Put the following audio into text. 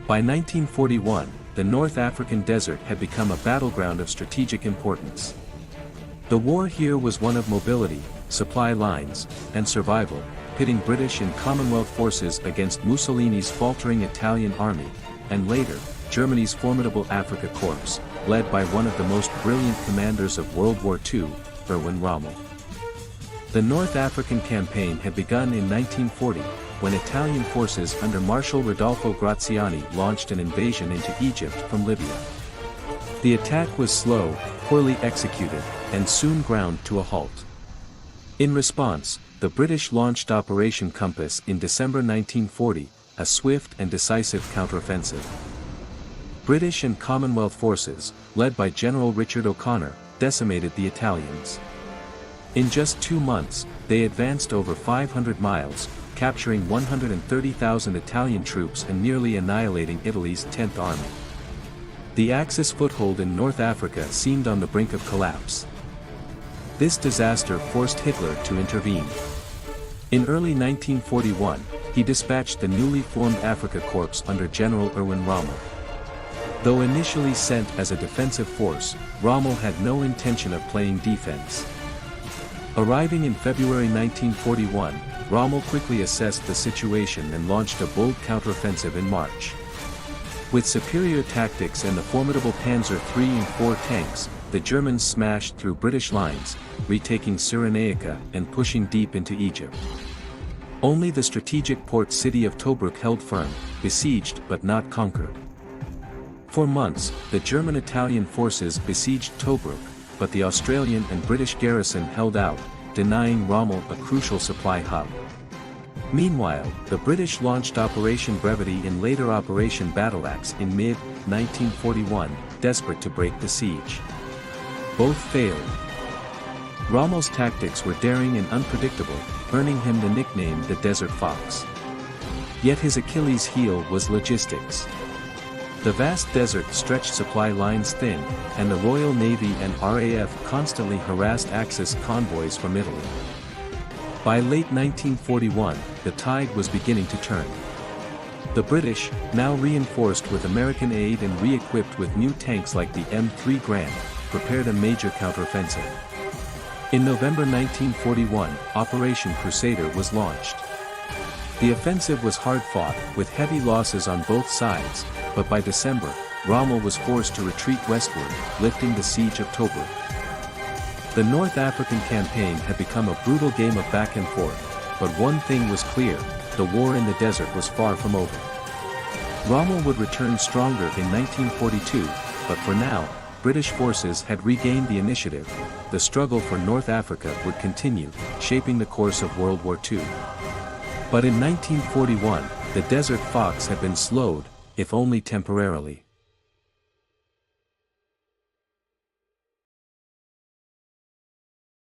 By 1941, the North African desert had become a battleground of strategic importance. The war here was one of mobility, supply lines, and survival, pitting British and Commonwealth forces against Mussolini's faltering Italian army, and later, Germany's formidable Africa Corps, led by one of the most brilliant commanders of World War II, Rommel. The North African campaign had begun in 1940, when Italian forces under Marshal Rodolfo Graziani launched an invasion into Egypt from Libya. The attack was slow, poorly executed, and soon ground to a halt. In response, the British launched Operation Compass in December 1940, a swift and decisive counteroffensive. British and Commonwealth forces, led by General Richard O'Connor, decimated the Italians. In just 2 months, they advanced over 500 miles, capturing 130,000 Italian troops and nearly annihilating Italy's 10th Army. The Axis foothold in North Africa seemed on the brink of collapse. This disaster forced Hitler to intervene. In early 1941, he dispatched the newly formed Africa Corps under General Rommel. Though initially sent as a defensive force, Rommel had no intention of playing defense. Arriving in February 1941, Rommel quickly assessed the situation and launched a bold counteroffensive in March. With superior tactics and the formidable Panzer III and IV tanks, the Germans smashed through British lines, retaking Cyrenaica and pushing deep into Egypt. Only the strategic port city of Tobruk held firm, besieged but not conquered. For months, the German-Italian forces besieged Tobruk, but the Australian and British garrison held out, denying Rommel a crucial supply hub. Meanwhile, the British launched Operation Brevity and later Operation Battleaxe in mid-1941, desperate to break the siege. Both failed. Rommel's tactics were daring and unpredictable, earning him the nickname the Desert Fox. Yet his Achilles heel was logistics. The vast desert stretched supply lines thin, and the Royal Navy and RAF constantly harassed Axis convoys from Italy. By late 1941, the tide was beginning to turn. The British, now reinforced with American aid and re-equipped with new tanks like the M3 Garand, prepared a major counteroffensive. In November 1941, Operation Crusader was launched. The offensive was hard-fought, with heavy losses on both sides, but by December, Rommel was forced to retreat westward, lifting the siege of Tobruk. The North African campaign had become a brutal game of back and forth, but one thing was clear: the war in the desert was far from over. Rommel would return stronger in 1942, but for now, British forces had regained the initiative. The struggle for North Africa would continue, shaping the course of World War II. But in 1941, the Desert Fox had been slowed, if only temporarily.